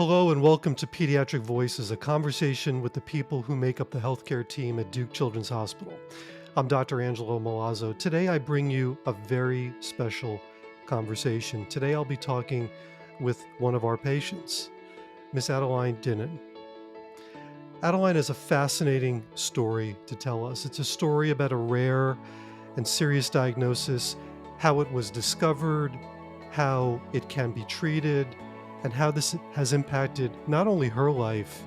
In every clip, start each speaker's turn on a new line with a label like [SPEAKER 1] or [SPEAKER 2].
[SPEAKER 1] Hello and welcome to Pediatric Voices, a conversation with the people who make up the healthcare team at Duke Children's Hospital. I'm Dr. Angelo Milazzo. Today I bring you a very special conversation. Today I'll be talking with one of our patients, Miss Adeline Dinnan. Adeline is a fascinating story to tell us. It's a story about a rare and serious diagnosis, how it was discovered, how it can be treated, and how this has impacted not only her life,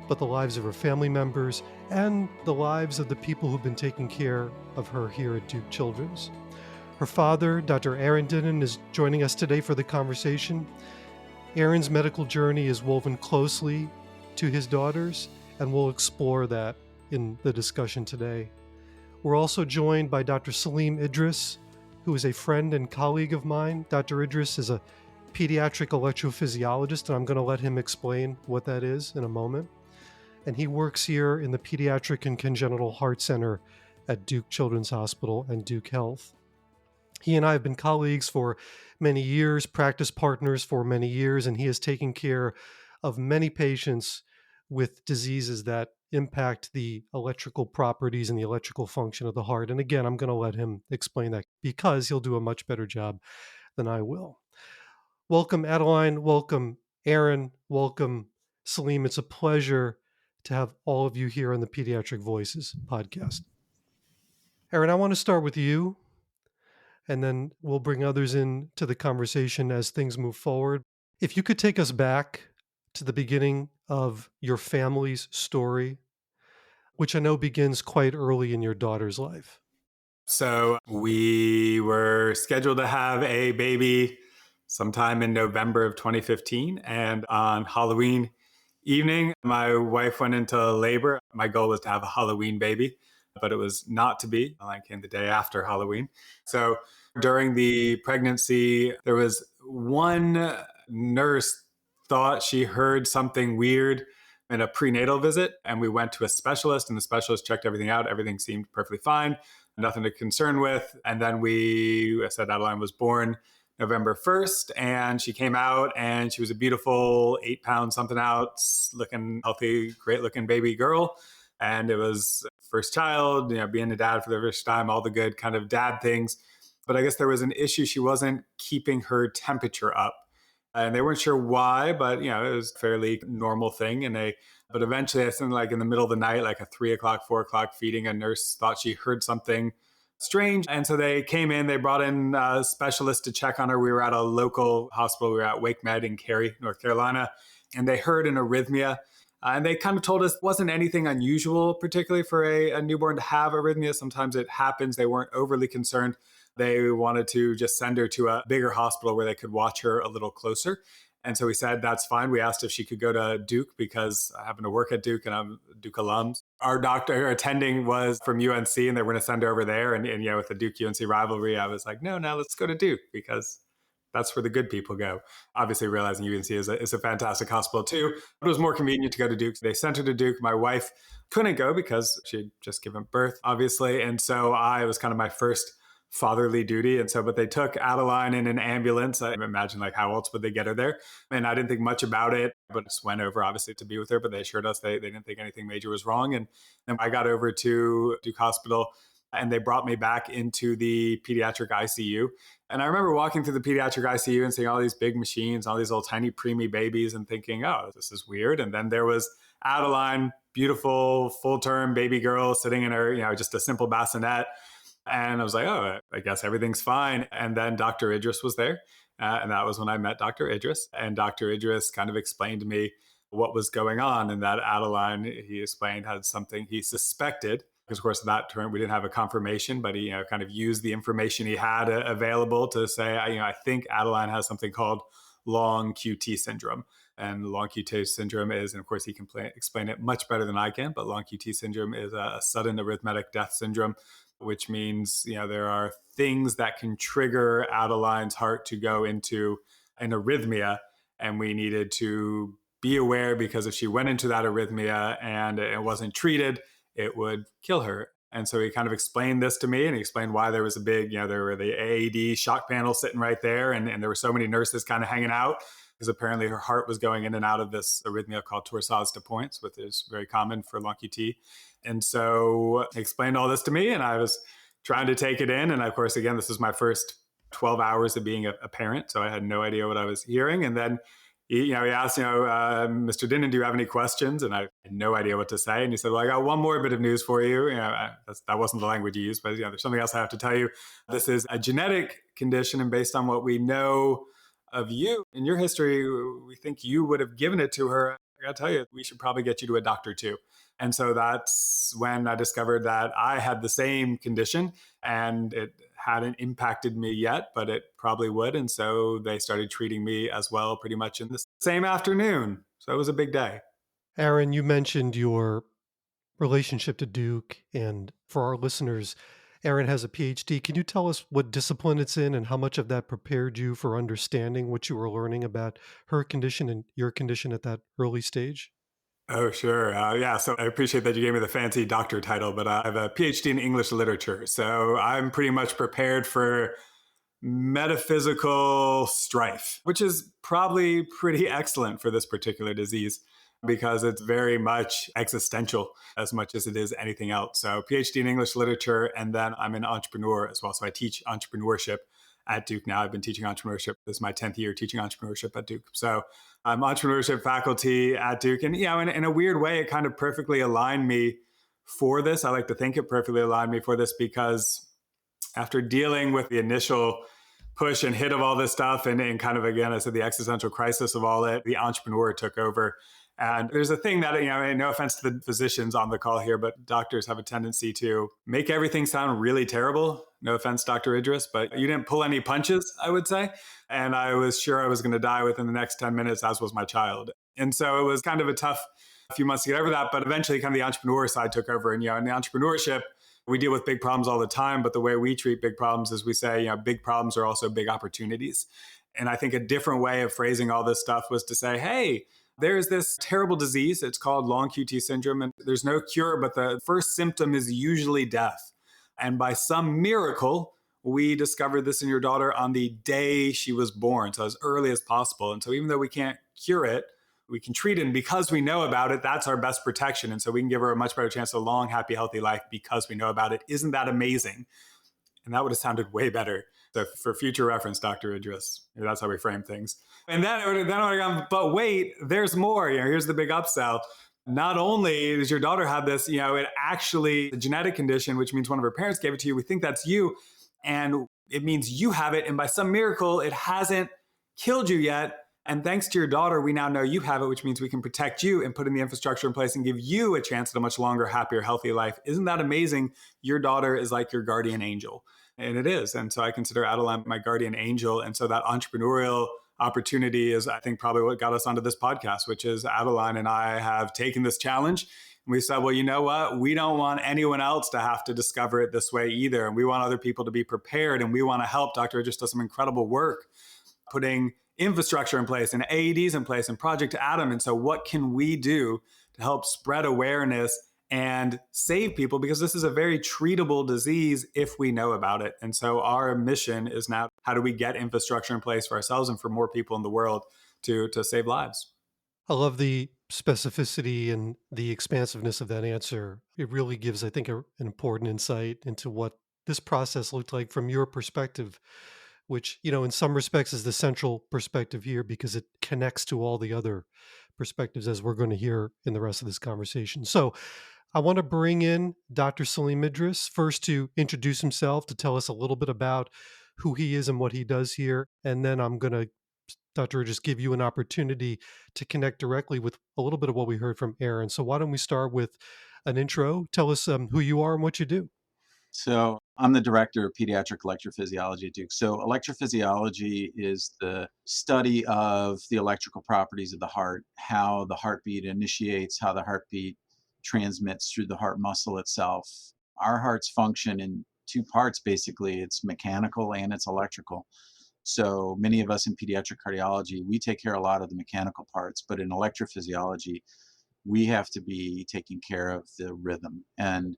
[SPEAKER 1] but the lives of her family members and the lives of the people who've been taking care of her here at Duke Children's. Her father, Dr. Aaron Dinnan, is joining us today for the conversation. Aaron's medical journey is woven closely to his daughter's, and we'll explore that in the discussion today. We're also joined by Dr. Salim Idris, who is a friend and colleague of mine. Dr. Idris is a pediatric electrophysiologist, and I'm going to let him explain what that is in a moment. And he works here in the Pediatric and Congenital Heart Center at Duke Children's Hospital and Duke Health. He and I have been colleagues for many years, practice partners for many years, and he has taken care of many patients with diseases that impact the electrical properties and the electrical function of the heart. And again, I'm going to let him explain that because he'll do a much better job than I will. Welcome, Adeline. Welcome, Aaron. Welcome, Salim. It's a pleasure to have all of you here on the Pediatric Voices podcast. Aaron, I want to start with you, and then we'll bring others into the conversation as things move forward. If you could take us back to the beginning of your family's story, which I know begins quite early in your daughter's life.
[SPEAKER 2] So we were scheduled to have a baby sometime in November of 2015. And on Halloween evening, my wife went into labor. My goal was to have a Halloween baby, but it was not to be. I came the day after Halloween. So during the pregnancy, there was one nurse thought she heard something weird in a prenatal visit. And we went to a specialist, and the specialist checked everything out. Everything seemed perfectly fine, nothing to concern with. And then I said Adeline was born November 1st, and she came out, and she was a beautiful 8 pound something out, looking healthy, great looking baby girl. And it was first child, being a dad for the first time, all the good kind of dad things. But I guess there was an issue. She wasn't keeping her temperature up. And they weren't sure why, but it was a fairly normal thing. But eventually, I think like in the middle of the night, like a 3 o'clock, 4 o'clock feeding, a nurse thought she heard something strange. And so they came in, they brought in a specialist to check on her. We were at a local hospital. We were at Wake Med in Cary, North Carolina, and they heard an arrhythmia. And they kind of told us it wasn't anything unusual, particularly for a newborn to have arrhythmia. Sometimes it happens. They weren't overly concerned. They wanted to just send her to a bigger hospital where they could watch her a little closer. And so we said, that's fine. We asked if she could go to Duke because I happen to work at Duke and I'm a Duke alum. Our doctor attending was from UNC and they were going to send her over there. And with the Duke UNC rivalry, I was like, no, let's go to Duke because that's where the good people go. Obviously, realizing UNC is a fantastic hospital too, but it was more convenient to go to Duke. They sent her to Duke. My wife couldn't go because she had just given birth, obviously. And so I was kind of my first fatherly duty. And so, but they took Adeline in an ambulance. I imagine like how else would they get her there? And I didn't think much about it, but just went over obviously to be with her, but they assured us they didn't think anything major was wrong. And then I got over to Duke Hospital and they brought me back into the pediatric ICU. And I remember walking through the pediatric ICU and seeing all these big machines, all these little tiny preemie babies and thinking, oh, this is weird. And then there was Adeline, beautiful full-term baby girl sitting in her, just a simple bassinet. And I was like, oh, I guess everything's fine. And then Dr. Idris was there. And that was when I met Dr. Idris. And Dr. Idris kind of explained to me what was going on. And that Adeline, he explained, had something he suspected. Because, of course, at that time, we didn't have a confirmation, but he kind of used the information he had available to say, I think Adeline has something called long QT syndrome. And long QT syndrome is, and of course, he can explain it much better than I can, but long QT syndrome is a sudden arrhythmic death syndrome, which means, there are things that can trigger Adeline's heart to go into an arrhythmia. And we needed to be aware because if she went into that arrhythmia and it wasn't treated, it would kill her. And so he kind of explained this to me, and he explained why there was a big, there were the AED shock panel sitting right there. And there were so many nurses kind of hanging out because apparently her heart was going in and out of this arrhythmia called torsades de pointes, which is very common for long QT. And so he explained all this to me, and I was trying to take it in. And of course, again, this is my first 12 hours of being a parent. So I had no idea what I was hearing. And then he asked, Mr. Dinnan, do you have any questions? And I had no idea what to say. And he said, well, I got one more bit of news for you. That wasn't the language he used, but there's something else I have to tell you. This is a genetic condition. And based on what we know of you in your history, we think you would have given it to her. I got to tell you, we should probably get you to a doctor too. And so that's when I discovered that I had the same condition, and it hadn't impacted me yet, but it probably would. And so they started treating me as well pretty much in the same afternoon. So it was a big day.
[SPEAKER 1] Aaron, you mentioned your relationship to Duke, and for our listeners, Aaron has a PhD. Can you tell us what discipline it's in and how much of that prepared you for understanding what you were learning about her condition and your condition at that early stage?
[SPEAKER 2] Oh, sure. Yeah. So I appreciate that you gave me the fancy doctor title, but I have a PhD in English literature. So I'm pretty much prepared for metaphysical strife, which is probably pretty excellent for this particular disease because it's very much existential as much as it is anything else. So, PhD in English literature, and then I'm an entrepreneur as well. So, I teach entrepreneurship at Duke now. I've been teaching entrepreneurship. This is my 10th year teaching entrepreneurship at Duke. So, I'm entrepreneurship faculty at Duke. And, in a weird way, it kind of perfectly aligned me for this. I like to think it perfectly aligned me for this because after dealing with the initial push and hit of all this stuff and kind of, again, I said the existential crisis of all it, the entrepreneur took over. And there's a thing that, no offense to the physicians on the call here, but doctors have a tendency to make everything sound really terrible. No offense, Dr. Idris, but you didn't pull any punches, I would say. And I was sure I was going to die within the next 10 minutes, as was my child. And so it was kind of a tough few months to get over that. But eventually kind of the entrepreneur side took over. And, in the entrepreneurship, we deal with big problems all the time, but the way we treat big problems is we say, big problems are also big opportunities. And I think a different way of phrasing all this stuff was to say, hey, there's this terrible disease. It's called long QT syndrome, and there's no cure, but the first symptom is usually death. And by some miracle, we discovered this in your daughter on the day she was born, so as early as possible. And so even though we can't cure it, we can treat it. And because we know about it, that's our best protection. And so we can give her a much better chance of a long, happy, healthy life because we know about it. Isn't that amazing? And that would have sounded way better. So for future reference, Dr. Idris, that's how we frame things. And then I would have gone, but wait, there's more. Here's the big upsell. Not only does your daughter have this, it actually, a genetic condition, which means one of her parents gave it to you. We think that's you. And it means you have it. And by some miracle, it hasn't killed you yet. And thanks to your daughter, we now know you have it, which means we can protect you and put in the infrastructure in place and give you a chance at a much longer, happier, healthy life. Isn't that amazing? Your daughter is like your guardian angel. And it is. And so I consider Adeline my guardian angel. And so that entrepreneurial opportunity is, I think, probably what got us onto this podcast, which is Adeline and I have taken this challenge. And we said, well, you know what? We don't want anyone else to have to discover it this way either. And we want other people to be prepared. And we want to help. Dr. just does some incredible work putting infrastructure in place and AEDs in place and Project Adam. And so what can we do to help spread awareness and save people? Because this is a very treatable disease if we know about it. And so our mission is now, how do we get infrastructure in place for ourselves and for more people in the world to save lives?
[SPEAKER 1] I love the specificity and the expansiveness of that answer. It really gives, I think, an important insight into what this process looked like from your perspective, which, in some respects is the central perspective here because it connects to all the other perspectives as we're going to hear in the rest of this conversation. So I want to bring in Dr. Salim Idris first to introduce himself, to tell us a little bit about who he is and what he does here. And then I'm going to, Dr. Idris, give you an opportunity to connect directly with a little bit of what we heard from Aaron. So why don't we start with an intro? Tell us who you are and what you do.
[SPEAKER 3] So I'm the director of pediatric electrophysiology at Duke. So electrophysiology is the study of the electrical properties of the heart, how the heartbeat initiates, how the heartbeat transmits through the heart muscle itself. Our hearts function in two parts, basically. It's mechanical and it's electrical. So many of us in pediatric cardiology, we take care of a lot of the mechanical parts, but in electrophysiology, we have to be taking care of the rhythm. And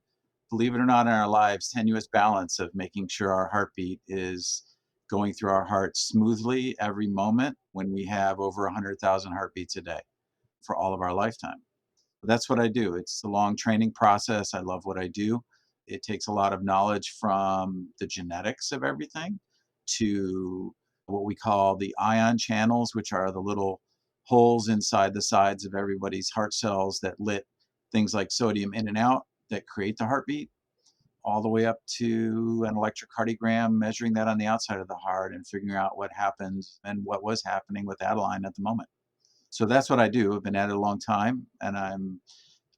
[SPEAKER 3] believe it or not, in our lives, tenuous balance of making sure our heartbeat is going through our heart smoothly every moment when we have over 100,000 heartbeats a day for all of our lifetime. That's what I do. It's a long training process. I love what I do. It takes a lot of knowledge from the genetics of everything to what we call the ion channels, which are the little holes inside the sides of everybody's heart cells that let things like sodium in and out that create the heartbeat, all the way up to an electrocardiogram, measuring that on the outside of the heart and figuring out what happened and what was happening with Adeline at the moment. So that's what I do. I've been at it a long time, and I'm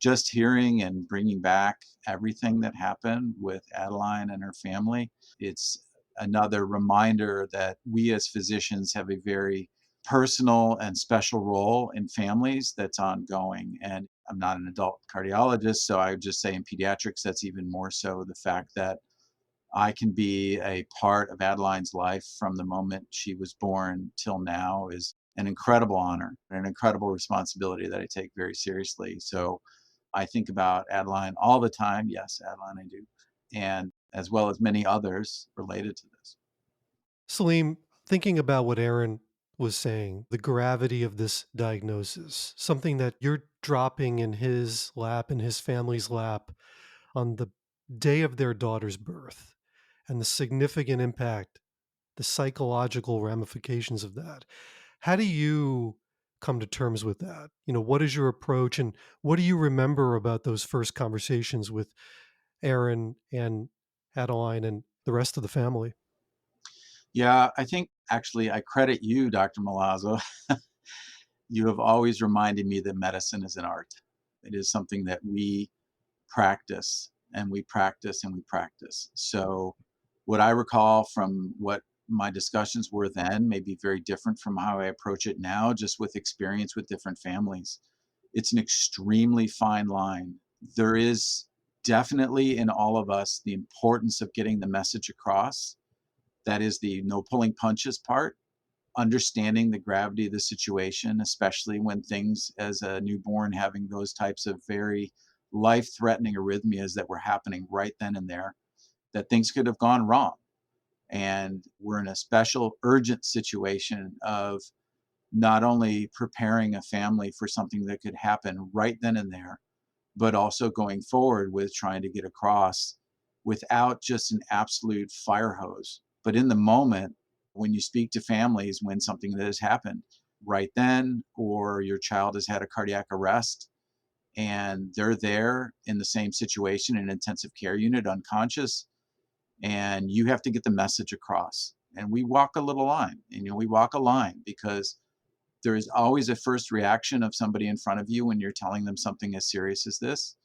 [SPEAKER 3] just hearing and bringing back everything that happened with Adeline and her family. It's another reminder that we as physicians have a very personal and special role in families that's ongoing. And I'm not an adult cardiologist, so I would just say in pediatrics, that's even more so. The fact that I can be a part of Adeline's life from the moment she was born till now is an incredible honor and an incredible responsibility that I take very seriously. So I think about Adeline all the time. Yes, Adeline, I do. And as well as many others related to this.
[SPEAKER 1] Salim, thinking about what Aaron was saying, the gravity of this diagnosis, something that you're dropping in his lap, in his family's lap on the day of their daughter's birth, and the significant impact, the psychological ramifications of that. How do you come to terms with that? What is your approach, and what do you remember about those first conversations with Aaron and Adeline and the rest of the family?
[SPEAKER 3] Yeah, I think actually I credit you, Dr. Malazzo. You have always reminded me that medicine is an art. It is something that we practice and we practice and we practice. So, what I recall from what my discussions were then may be very different from how I approach it now, just with experience with different families. It's an extremely fine line. There is definitely in all of us the importance of getting the message across. That is the no pulling punches part, understanding the gravity of the situation, especially when things as a newborn having those types of very life threatening arrhythmias that were happening right then and there, that things could have gone wrong. And we're in a special urgent situation of not only preparing a family for something that could happen right then and there, but also going forward with trying to get across without just an absolute fire hose. But in the moment, when you speak to families, when something that has happened right then, or your child has had a cardiac arrest and they're there in the same situation in an intensive care unit, unconscious, and you have to get the message across. And we walk a little line, we walk a line because there is always a first reaction of somebody in front of you when you're telling them something as serious as this.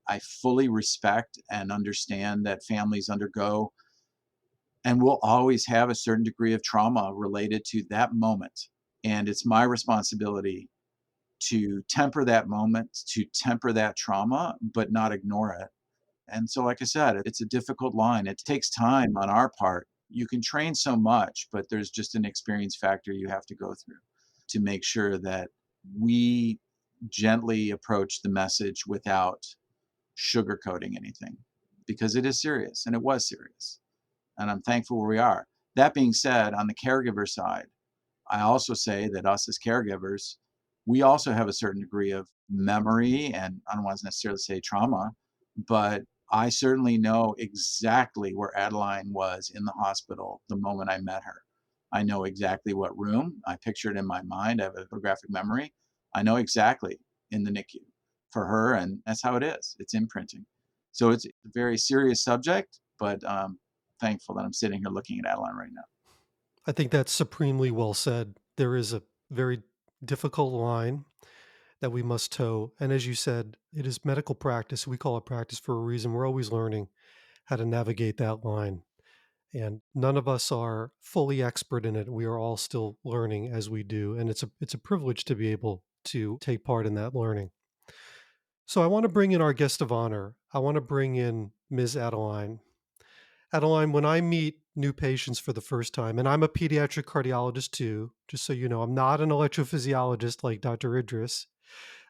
[SPEAKER 3] I fully respect and understand that families undergo and will always have a certain degree of trauma related to that moment. And it's my responsibility to temper that moment, to temper that trauma, but not ignore it. And so, like I said, it's a difficult line. It takes time on our part. You can train so much, but there's just an experience factor you have to go through to make sure that we gently approach the message without sugarcoating anything because it is serious and it was serious. And I'm thankful where we are. That being said, on the caregiver side, I also say that us as caregivers, we also have a certain degree of memory, and I don't want to necessarily say trauma, but I certainly know exactly where Adeline was in the hospital the moment I met her. I know exactly what room. I picture it in my mind. I have a photographic memory. I know exactly in the NICU for her, and that's how it is. It's imprinting. So it's a very serious subject, but thankful that I'm sitting here looking at Adeline right now.
[SPEAKER 1] I think that's supremely well said. There is a very difficult line that we must toe. And as you said, it is medical practice. We call it practice for a reason. We're always learning how to navigate that line. And none of us are fully expert in it. We are all still learning as we do. And it's a privilege to be able to take part in that learning. So I want to bring in our guest of honor. I want to bring in Ms. Adeline. Adeline, when I meet new patients for the first time, and I'm a pediatric cardiologist too, just so you know, I'm not an electrophysiologist like Dr. Idris,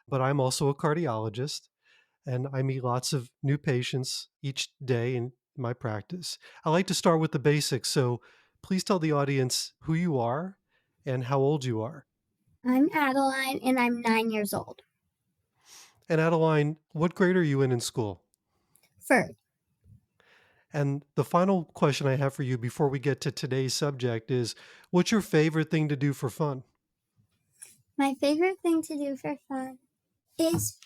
[SPEAKER 1] but I'm also a cardiologist. and I meet lots of new patients each day in my practice. I like to start with the basics, so please tell the audience who you are and how old you are.
[SPEAKER 4] I'm Adeline and I'm 9 years old.
[SPEAKER 1] And Adeline, what grade are you in school?
[SPEAKER 4] Third,
[SPEAKER 1] And the final question I have for you before we get to today's subject is, what's your favorite thing to do for fun?
[SPEAKER 4] my favorite thing to do for fun is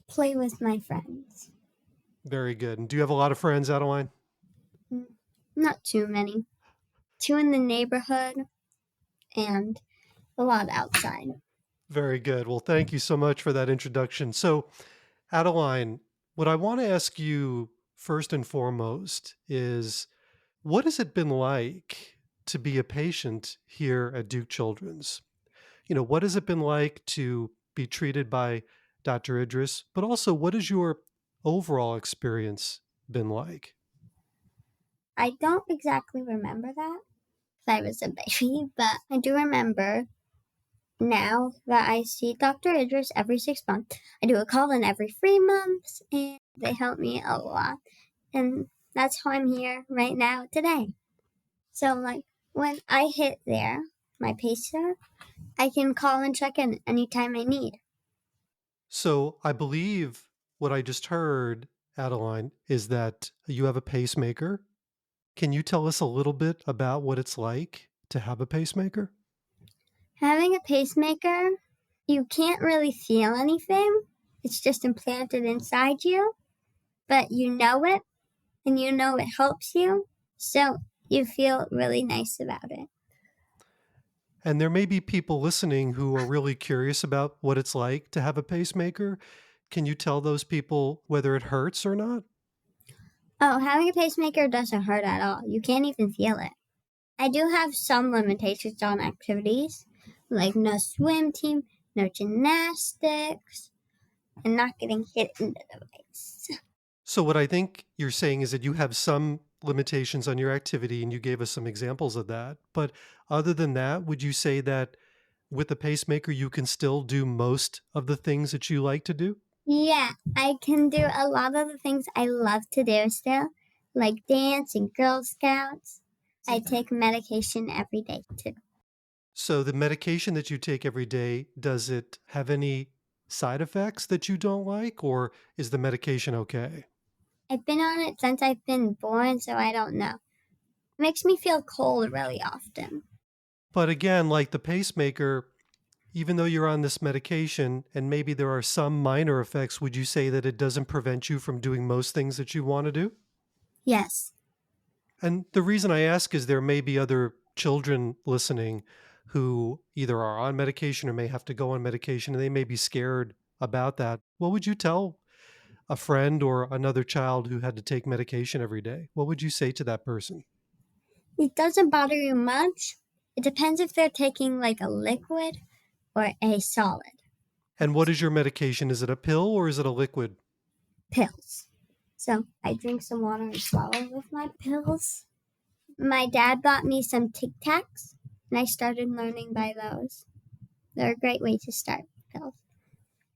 [SPEAKER 4] play with my friends.
[SPEAKER 1] Very good. And do you have a lot of friends, Adeline?
[SPEAKER 4] Mm, Not too many. Two in the neighborhood and a lot outside.
[SPEAKER 1] Very good. Well, thank you so much for that introduction. So, Adeline, what I want to ask you first and foremost is, what has it been like to be a patient here at Duke Children's? What has it been like to be treated by Dr. Idris, but also what has your overall experience been like?
[SPEAKER 4] I don't exactly remember that if I was a baby, but I do remember now that I see Dr. Idris every 6 months. I do a call in every 3 months and they help me a lot. And that's how I'm here right now today. So, like, when I hit there, my pacer, I can call and check in anytime I need.
[SPEAKER 1] So, I believe what I just heard, Adeline, is that you have a pacemaker. Can you tell us a little bit about what it's like to have a pacemaker?
[SPEAKER 4] Having a pacemaker, you can't really feel anything. It's just implanted inside you, but you know it and you know it helps you. So you feel really nice about it.
[SPEAKER 1] And there may be people listening who are really curious about what it's like to have a pacemaker. Can you tell those people whether it hurts or not?
[SPEAKER 4] Oh, having a pacemaker doesn't hurt at all. You can't even feel it. I do have some limitations on activities, like no swim team, no gymnastics, and not getting hit in the face.
[SPEAKER 1] So, what I think you're saying is that you have some limitations on your activity, and you gave us some examples of that. But other than that, would you say that with the pacemaker, you can still do most of the things that you like to do?
[SPEAKER 4] Yeah, I can do a lot of the things I love to do still, like dance and Girl Scouts. I take medication every day too.
[SPEAKER 1] So, the medication that you take every day, does it have any side effects that you don't like, or is the medication okay?
[SPEAKER 4] I've been on it since I've been born, so I don't know. It makes me feel cold really often.
[SPEAKER 1] But again, like the pacemaker, even though you're on this medication and maybe there are some minor effects, would you say that it doesn't prevent you from doing most things that you want to do?
[SPEAKER 4] Yes.
[SPEAKER 1] And the reason I ask is there may be other children listening who either are on medication or may have to go on medication and they may be scared about that. What would you tell a friend or another child who had to take medication every day? What would you say to that person?
[SPEAKER 4] It doesn't bother you much. It depends if they're taking like a liquid or a solid.
[SPEAKER 1] And what is your medication? Is it a pill or is it a liquid?
[SPEAKER 4] Pills. So I drink some water and swallow with my pills. My dad bought me some Tic Tacs, and I started learning by those. They're a great way to start pills.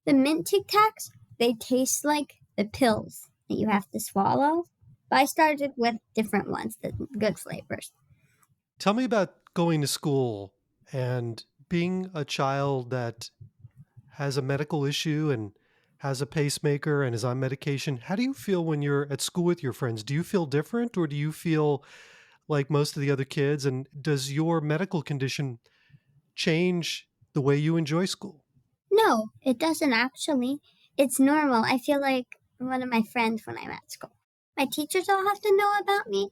[SPEAKER 4] The mint Tic Tacs, they taste like the pills that you have to swallow. But I started with different ones, the good flavors.
[SPEAKER 1] Tell me about going to school and being a child that has a medical issue and has a pacemaker and is on medication. How do you feel when you're at school with your friends? Do you feel different or do you feel like most of the other kids? And does your medical condition change the way you enjoy school?
[SPEAKER 4] No, it doesn't actually. It's normal. I feel like one of my friends when I'm at school. My teachers all have to know about me,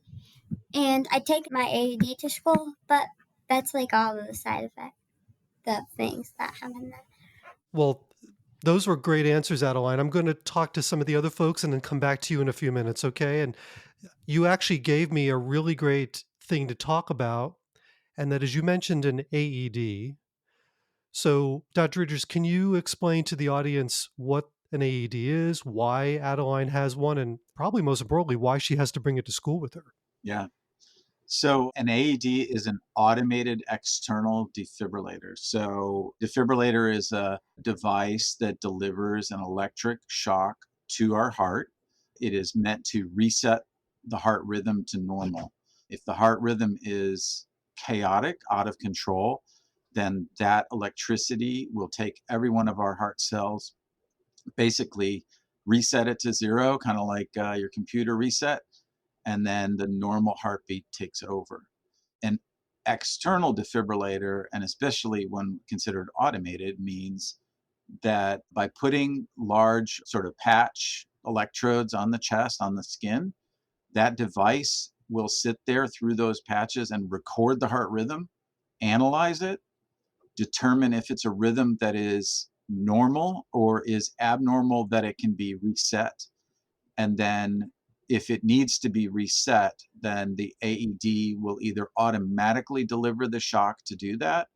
[SPEAKER 4] and I take my AED to school, but that's like all of the side effects, the things that happen there.
[SPEAKER 1] Well, those were great answers, Adeline. I'm going to talk to some of the other folks and then come back to you in a few minutes, okay? And you actually gave me a really great thing to talk about, and that is you mentioned an AED. So, Dr. Ridgers, can you explain to the audience what an AED is, why Adeline has one, and probably most importantly, why she has to bring it to school with her?
[SPEAKER 3] Yeah. So an AED is an automated external defibrillator. So defibrillator is a device that delivers an electric shock to our heart. It is meant to reset the heart rhythm to normal. If the heart rhythm is chaotic, out of control, then that electricity will take every one of our heart cells, basically reset it to zero, kind of like your computer reset, and then the normal heartbeat takes over. An external defibrillator, and especially when considered automated, means that by putting large sort of patch electrodes on the chest, on the skin, that device will sit there through those patches and record the heart rhythm, analyze it, determine if it's a rhythm that is normal or is abnormal, that it can be reset. And then if it needs to be reset, then the AED will either automatically deliver the shock to do that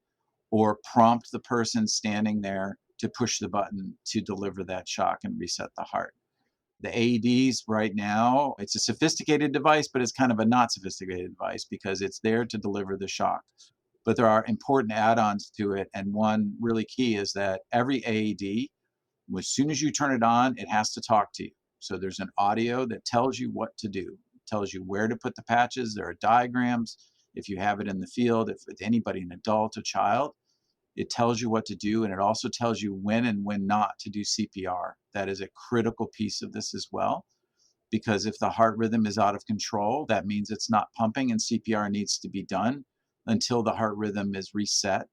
[SPEAKER 3] or prompt the person standing there to push the button to deliver that shock and reset the heart. The AEDs right now, it's a sophisticated device, but it's kind of a not sophisticated device because it's there to deliver the shock. But there are important add-ons to it. And one really key is that every AED, as soon as you turn it on, it has to talk to you. So there's an audio that tells you what to do, tells you where to put the patches. There are diagrams. If you have it in the field, if with anybody, an adult, a child, it tells you what to do. And it also tells you when and when not to do CPR. That is a critical piece of this as well, because if the heart rhythm is out of control, that means it's not pumping and CPR needs to be done until the heart rhythm is reset.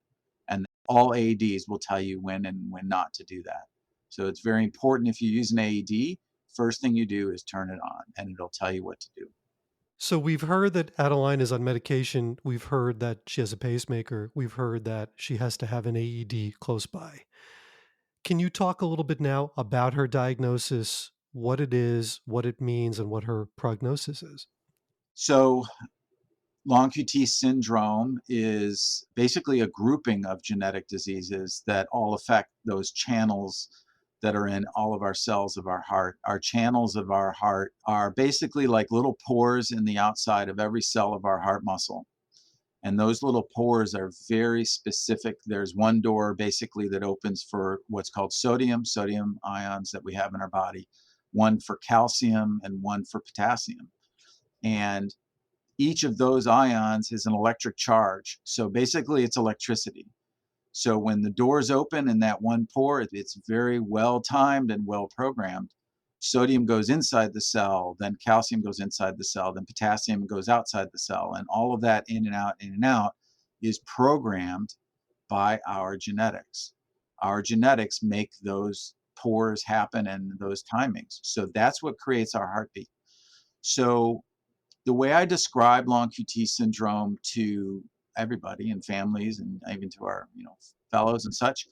[SPEAKER 3] And all AEDs will tell you when and when not to do that. So it's very important if you use an AED, first thing you do is turn it on and it'll tell you what to do.
[SPEAKER 1] So we've heard that Adeline is on medication. We've heard that she has a pacemaker. We've heard that she has to have an AED close by. Can you talk a little bit now about her diagnosis, what it is, what it means, and what her prognosis is?
[SPEAKER 3] So long QT syndrome is basically a grouping of genetic diseases that all affect those channels that are in all of our cells of our heart. Our channels of our heart are basically like little pores in the outside of every cell of our heart muscle. And those little pores are very specific. There's one door basically that opens for what's called sodium ions that we have in our body, one for calcium and one for potassium. And each of those ions is an electric charge. So basically it's electricity. So when the doors open in that one pore, it's very well timed and well programmed. Sodium goes inside the cell, then calcium goes inside the cell, then potassium goes outside the cell. And all of that in and out is programmed by our genetics. Our genetics make those pores happen and those timings. So that's what creates our heartbeat. So the way I describe long QT syndrome to everybody and families and even to our fellows and such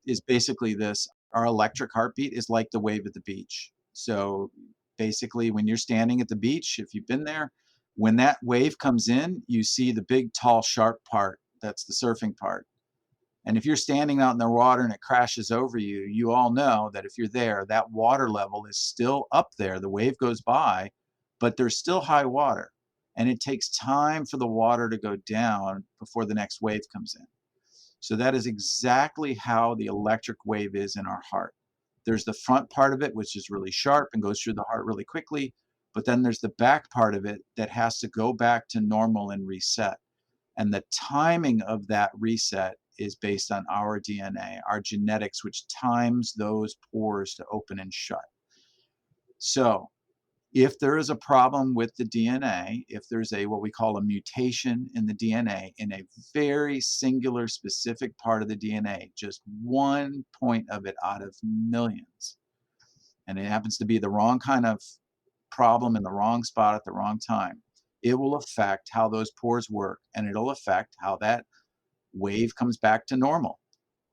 [SPEAKER 3] is basically this: our electric heartbeat is like the wave at the beach. So basically when you're standing at the beach, if you've been there, when that wave comes in, you see the big tall sharp part, that's the surfing part. And if you're standing out in the water and it crashes over you, you all know that if you're there, that water level is still up there. The wave goes by, but there's still high water. And it takes time for the water to go down before the next wave comes in. So that is exactly how the electric wave is in our heart. There's the front part of it, which is really sharp and goes through the heart really quickly. But then there's the back part of it that has to go back to normal and reset. And the timing of that reset is based on our DNA, our genetics, which times those pores to open and shut. So if there is a problem with the DNA, if there's what we call a mutation in the DNA in a very singular specific part of the DNA, just one point of it out of millions, and it happens to be the wrong kind of problem in the wrong spot at the wrong time, it will affect how those pores work, and it'll affect how that wave comes back to normal.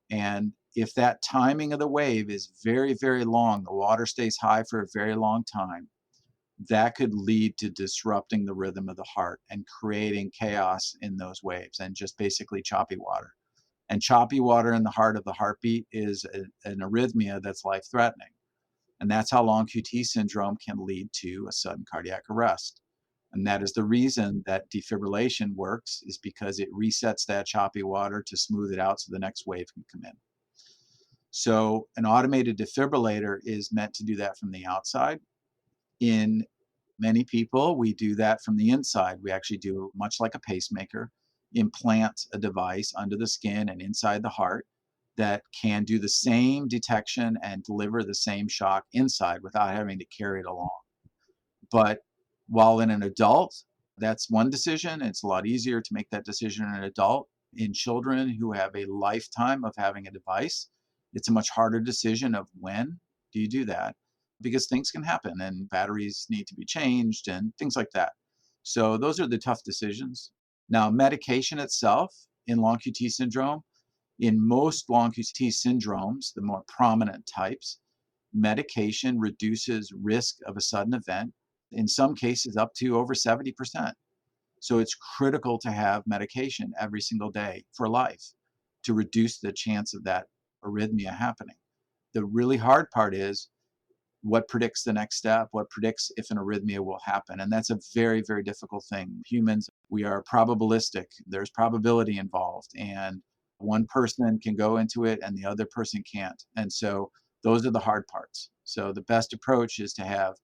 [SPEAKER 3] And if that timing of the wave is very, very long, the water stays high for a very long time, that could lead to disrupting the rhythm of the heart and creating chaos in those waves and just basically choppy water. And choppy water in the heart of the heartbeat is an arrhythmia that's life-threatening. And that's how long QT syndrome can lead to a sudden cardiac arrest. And that is the reason that defibrillation works, is because it resets that choppy water to smooth it out so the next wave can come in. So an automated defibrillator is meant to do that from the outside. In many people, we do that from the inside. We actually do, much like a pacemaker, implant a device under the skin and inside the heart that can do the same detection and deliver the same shock inside without having to carry it along. But while in an adult, that's one decision. It's a lot easier to make that decision in an adult. In children who have a lifetime of having a device, it's a much harder decision of when do you do that, because things can happen and batteries need to be changed and things like that. So those are the tough decisions. Now, medication itself in long QT syndrome, in most long QT syndromes, the more prominent types, medication reduces risk of a sudden event, in some cases up to over 70%. So it's critical to have medication every single day for life to reduce the chance of that arrhythmia happening. The really hard part is what predicts the next step, what predicts if an arrhythmia will happen. And that's a very, very difficult thing. Humans, we are probabilistic, there's probability involved, and one person can go into it and the other person can't. And so those are the hard parts. So the best approach is to have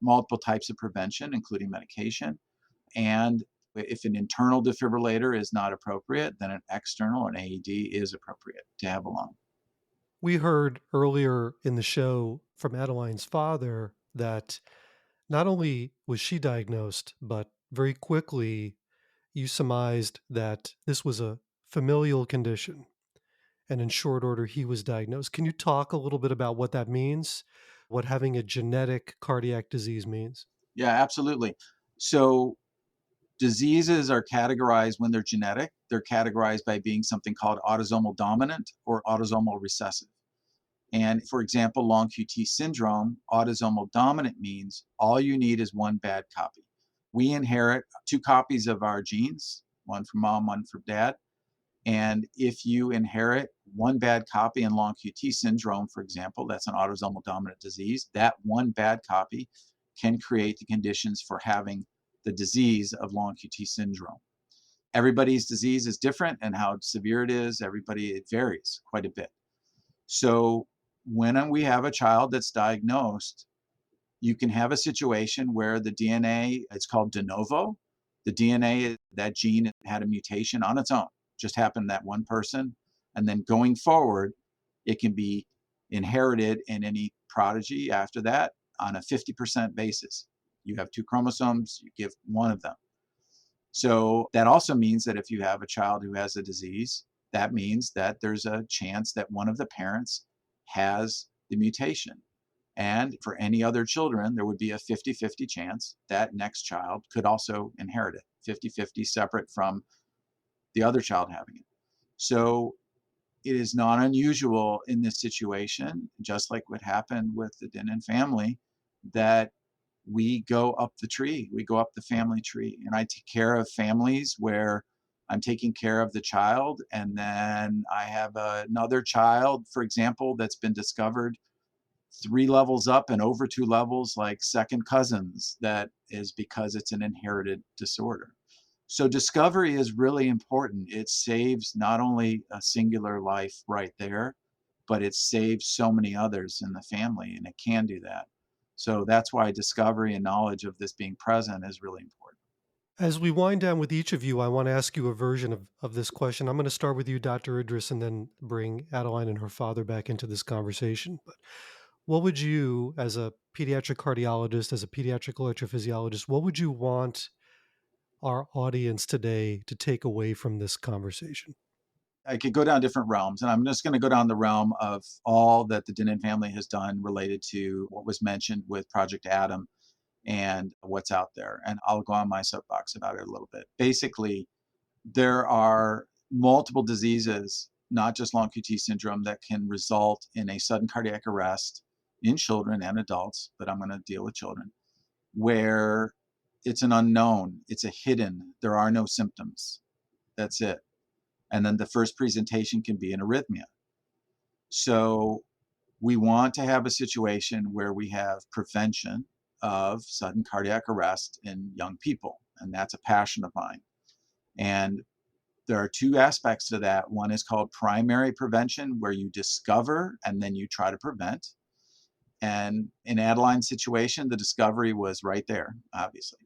[SPEAKER 3] multiple types of prevention, including medication. And if an internal defibrillator is not appropriate, then an external or an AED is appropriate to have along.
[SPEAKER 1] We heard earlier in the show from Adeline's father that not only was she diagnosed, but very quickly you surmised that this was a familial condition. And in short order, he was diagnosed. Can you talk a little bit about what that means? What having a genetic cardiac disease means?
[SPEAKER 3] Yeah, absolutely. So diseases are categorized when they're genetic. They're categorized by being something called autosomal dominant or autosomal recessive. And for example, long QT syndrome, autosomal dominant means all you need is one bad copy. We inherit two copies of our genes, one from mom, one from dad. And if you inherit one bad copy in long QT syndrome, for example, that's an autosomal dominant disease, that one bad copy can create the conditions for having the disease of long QT syndrome. Everybody's disease is different and how severe it is, it varies quite a bit. So when we have a child that's diagnosed, you can have a situation where the DNA, it's called de novo. The DNA, that gene had a mutation on its own, just happened in that one person. And then going forward, it can be inherited in any prodigy after that on a 50% basis. You have two chromosomes, you give one of them. So that also means that if you have a child who has a disease, that means that there's a chance that one of the parents has the mutation. And for any other children, there would be a 50-50 chance that next child could also inherit it, 50-50 separate from the other child having it. So it is not unusual in this situation, just like what happened with the Denon family, that we go up the tree, we go up the family tree. And I take care of families where I'm taking care of the child, and then I have another child, for example, that's been discovered 3 levels up and over 2 levels, like second cousins. That is because it's an inherited disorder. So discovery is really important. It saves not only a singular life right there, but it saves so many others in the family, and it can do that. So that's why discovery and knowledge of this being present is really important.
[SPEAKER 1] As we wind down with each of you, I want to ask you a version of this question. I'm going to start with you, Dr. Idris, and then bring Adeline and her father back into this conversation. But what would you, as a pediatric cardiologist, as a pediatric electrophysiologist, what would you want our audience today to take away from this conversation?
[SPEAKER 3] I could go down different realms, and I'm just going to go down the realm of all that the Denon family has done related to what was mentioned with Project Adam and what's out there. And I'll go on my soapbox about it a little bit. Basically, there are multiple diseases, not just long QT syndrome, that can result in a sudden cardiac arrest in children and adults, but I'm going to deal with children, where it's an unknown, it's a hidden, there are no symptoms. That's it. And then the first presentation can be an arrhythmia. So we want to have a situation where we have prevention of sudden cardiac arrest in young people. And that's a passion of mine. And There are two aspects to that. One is called primary prevention, where you discover and then you try to prevent. And in Adeline's situation, the discovery was right there, obviously.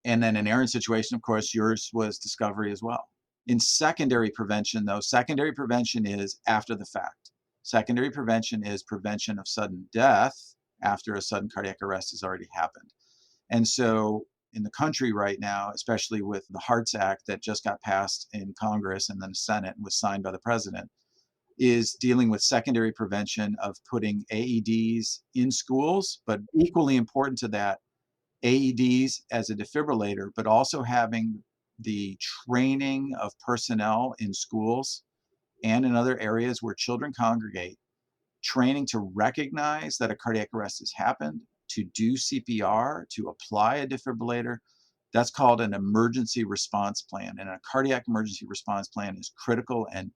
[SPEAKER 3] And then in Aaron's situation, of course, yours was discovery as well. In secondary prevention, though, secondary prevention is after the fact. Secondary prevention is prevention of sudden death after a sudden cardiac arrest has already happened. And so in the country right now, especially with the Hearts Act that just got passed in Congress and then the Senate and was signed by the president, is dealing with secondary prevention of putting AEDs in schools, but equally important to that, AEDs as a defibrillator, but also having the training of personnel in schools and in other areas where children congregate, training to recognize that a cardiac arrest has happened, to do CPR, to apply a defibrillator. That's called an emergency response plan. And a cardiac emergency response plan is critical and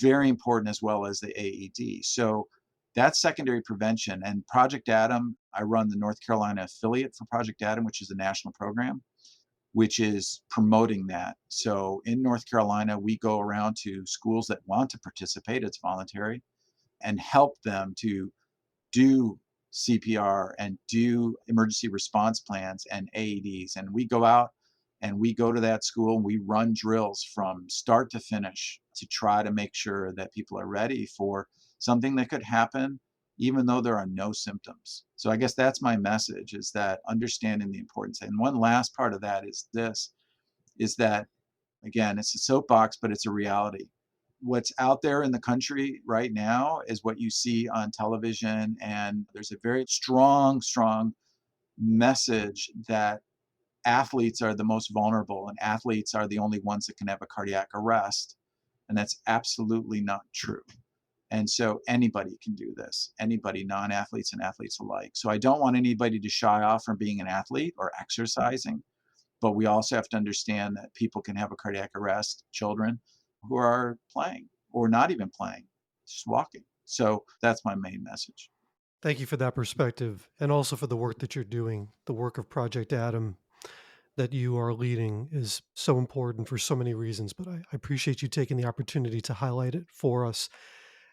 [SPEAKER 3] very important, as well as the AED. So that's secondary prevention. And Project Adam, I run the North Carolina affiliate for Project Adam, which is a national program, which is promoting that. So in North Carolina, we go around to schools that want to participate, it's voluntary, and help them to do CPR and do emergency response plans and AEDs. And we go out and we go to that school and we run drills from start to finish to try to make sure that people are ready for something that could happen even though there are no symptoms. So I guess that's my message, is that understanding the importance. And one last part of that is this, is that, again, it's a soapbox, but it's a reality. What's out there in the country right now is what you see on television. And there's a very strong message that athletes are the most vulnerable and athletes are the only ones that can have a cardiac arrest. And that's absolutely not true. And so anybody can do this, anybody, non-athletes and athletes alike. So I don't want anybody to shy off from being an athlete or exercising, but we also have to understand that people can have a cardiac arrest, children who are playing or not even playing, just walking. So that's my main message.
[SPEAKER 1] Thank you for that perspective and also for the work that you're doing. The work of Project Adam that you are leading is so important for so many reasons, but I appreciate you taking the opportunity to highlight it for us.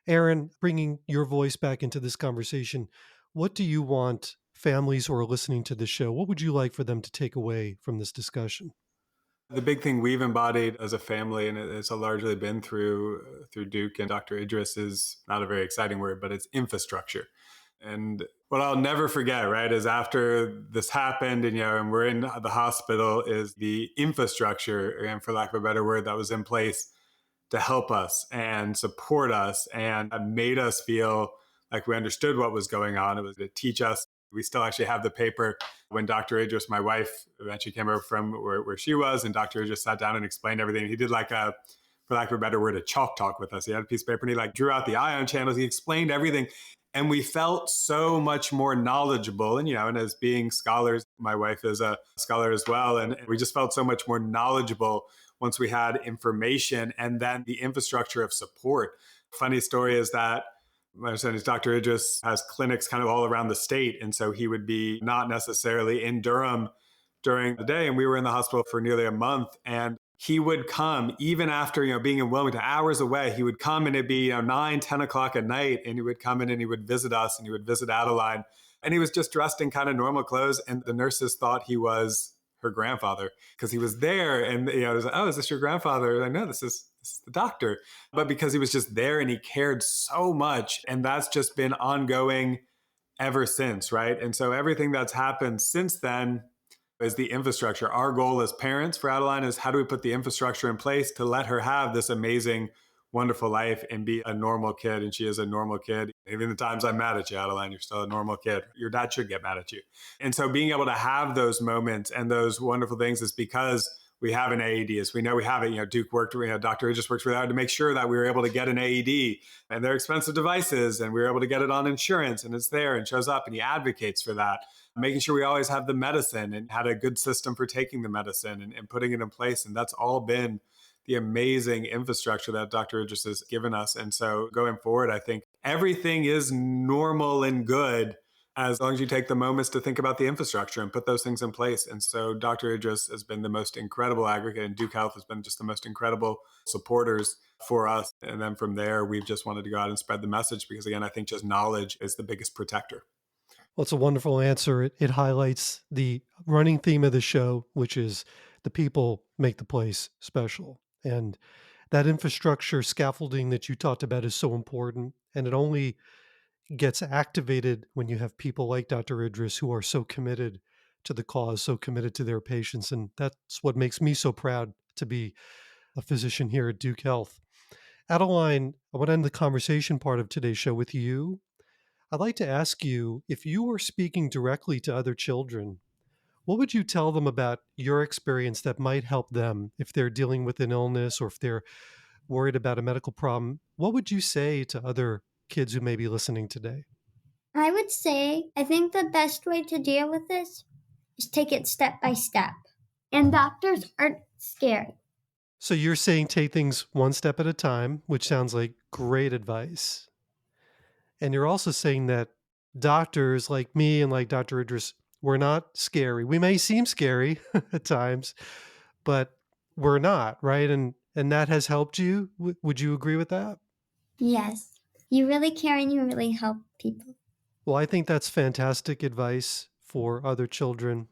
[SPEAKER 1] Aaron, bringing your voice back into this conversation, what do you want families who are listening to this show, what would you like for them to take away from this discussion?
[SPEAKER 2] The big thing we've embodied as a family, and it's largely been through Duke and Dr. Idris, is not a very exciting word, but it's infrastructure. And what I'll never forget, right, is after this happened and we're in the hospital, is the infrastructure, and for lack of a better word, that was in place to help us and support us and made us feel like we understood what was going on. It was to teach us. We still actually have the paper when Dr. Idris, my wife, eventually came over from where she was, and Dr. Idris sat down and explained everything. He did for lack of a better word, a chalk talk with us. He had a piece of paper and he drew out the ion channels. He explained everything. And we felt so much more knowledgeable. And as being scholars, my wife is a scholar as well. And we just felt so much more knowledgeable once we had information and then the infrastructure of support. Funny story is that my understanding is Dr. Idris has clinics kind of all around the state. And so he would be not necessarily in Durham during the day. And we were in the hospital for nearly a month. And he would come even after, being in Wilmington, hours away. He would come and it'd be 9, 10 o'clock at night. And he would come in and he would visit us and he would visit Adeline. And he was just dressed in kind of normal clothes. And the nurses thought he was her grandfather because he was there. And it was like, oh, is this your grandfather? Like, no, this is the doctor. But because he was just there and he cared so much. And that's just been ongoing ever since, right? And so everything that's happened since then is the infrastructure. Our goal as parents for Adeline is how do we put the infrastructure in place to let her have this amazing, wonderful life and be a normal kid. And she is a normal kid. Even the times I'm mad at you, Adeline, you're still a normal kid. Your dad should get mad at you. And so being able to have those moments and those wonderful things is because we have an AED. As we know we have it. Duke worked, Dr. Idris worked really hard to make sure that we were able to get an AED, and they're expensive devices, and we were able to get it on insurance, and it's there and shows up, and he advocates for that. Making sure we always have the medicine and had a good system for taking the medicine and putting it in place. And that's all been the amazing infrastructure that Dr. Idris has given us. And so going forward, I think everything is normal and good as long as you take the moments to think about the infrastructure and put those things in place. And so Dr. Idris has been the most incredible advocate, and Duke Health has been just the most incredible supporters for us. And then from there, we've just wanted to go out and spread the message because, again, I think just knowledge is the biggest protector.
[SPEAKER 1] Well, it's a wonderful answer. It highlights the running theme of the show, which is the people make the place special. And that infrastructure scaffolding that you talked about is so important. And it only gets activated when you have people like Dr. Idris who are so committed to the cause, so committed to their patients. And that's what makes me so proud to be a physician here at Duke Health. Adeline, I want to end the conversation part of today's show with you. I'd like to ask you, if you were speaking directly to other children, what would you tell them about your experience that might help them if they're dealing with an illness or if they're worried about a medical problem? What would you say to other kids who may be listening today?
[SPEAKER 4] I would say I think the best way to deal with this is take it step by step. And doctors aren't scary.
[SPEAKER 1] So you're saying take things one step at a time, which sounds like great advice. And you're also saying that doctors like me and like Dr. Idris, we're not scary. We may seem scary at times, but we're not, right? And that has helped you. Would you agree with that?
[SPEAKER 4] Yes. You really care and you really help people.
[SPEAKER 1] Well, I think that's fantastic advice for other children.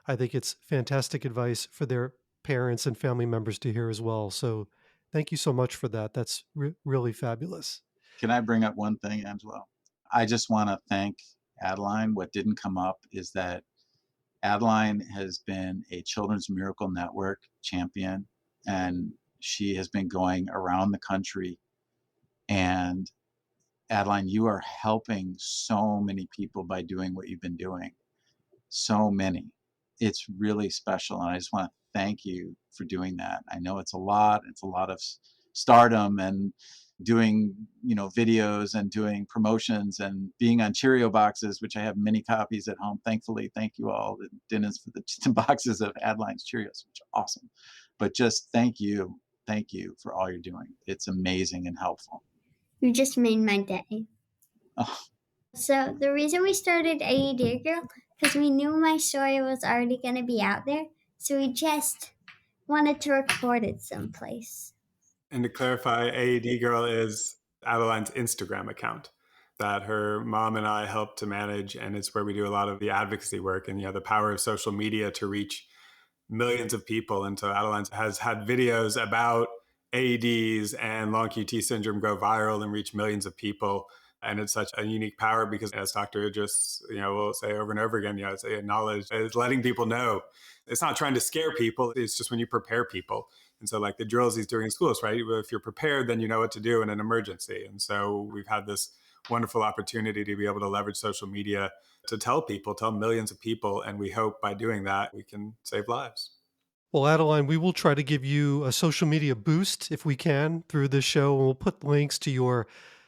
[SPEAKER 1] I think it's fantastic advice for their parents and family members to hear as well. So thank you so much for that. That's really fabulous.
[SPEAKER 3] Can I bring up one thing, Angelo? I just want to thank Adeline. What didn't come up is that Adeline has been a Children's Miracle Network champion, and she has been going around the country. And Adeline, you are helping so many people by doing what you've been doing. So many. It's really special. And I just want to thank you for doing that. I know it's a lot of stardom and doing, videos and doing promotions and being on Cheerio boxes, which I have many copies at home. Thankfully, thank you all, the Dennis, for the boxes of Adeline's Cheerios, which are awesome. But just thank you for all you're doing. It's amazing and helpful.
[SPEAKER 4] You just made my day.
[SPEAKER 3] Oh.
[SPEAKER 4] So the reason we started AED Girl, because we knew my story was already going to be out there. So we just wanted to record it someplace.
[SPEAKER 2] And to clarify, AED Girl is Adeline's Instagram account that her mom and I help to manage. And it's where we do a lot of the advocacy work and, the power of social media to reach millions of people. And so Adeline has had videos about AEDs and long QT syndrome go viral and reach millions of people. And it's such a unique power because, as Dr. Idris, will say over and over again, it's knowledge is letting people know. It's not trying to scare people. It's just when you prepare people. And so like the drills he's doing in schools, right? If you're prepared, then you know what to do in an emergency. And so we've had this wonderful opportunity to be able to leverage social media to tell millions of people. And we hope by doing that, we can save lives.
[SPEAKER 1] Well, Adeline, we will try to give you a social media boost if we can through this show. And we'll put links to your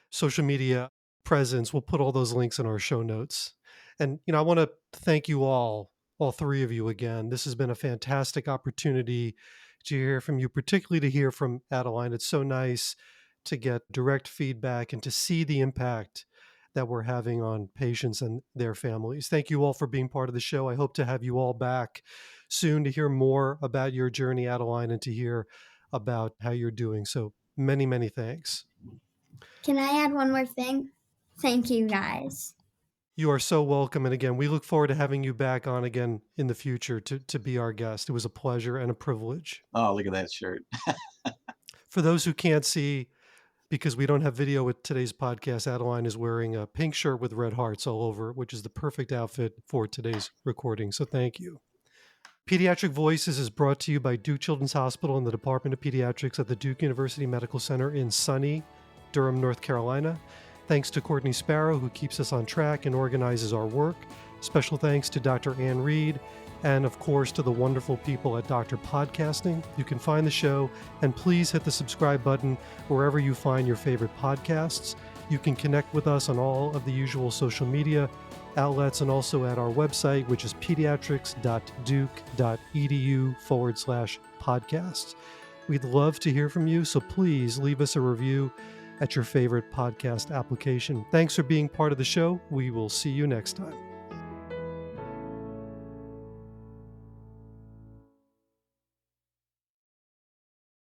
[SPEAKER 1] social media presence. We'll put all those links in our show notes. And, I want to thank you all three of you again. This has been a fantastic opportunity to hear from you, particularly to hear from Adeline. It's so nice to get direct feedback and to see the impact that we're having on patients and their families. Thank you all for being part of the show. I hope to have you all back soon to hear more about your journey, Adeline, and to hear about how you're doing. So many, many thanks.
[SPEAKER 4] Can I add one more thing? Thank you, guys.
[SPEAKER 1] You are so welcome. And again, we look forward to having you back on again in the future to be our guest. It was a pleasure and a privilege.
[SPEAKER 3] Oh, look at that shirt.
[SPEAKER 1] For those who can't see, because we don't have video with today's podcast, Adeline is wearing a pink shirt with red hearts all over it, which is the perfect outfit for today's recording. So thank you. Pediatric Voices is brought to you by Duke Children's Hospital and the Department of Pediatrics at the Duke University Medical Center in sunny Durham, North Carolina. Thanks to Courtney Sparrow, who keeps us on track and organizes our work. Special thanks to Dr. Ann Reed, and of course to the wonderful people at Dr. Podcasting. You can find the show, and please hit the subscribe button wherever you find your favorite podcasts. You can connect with us on all of the usual social media outlets and also at our website, which is pediatrics.duke.edu/podcasts. We'd love to hear from you, so please leave us a review at your favorite podcast application. Thanks for being part of the show. We will see you next time.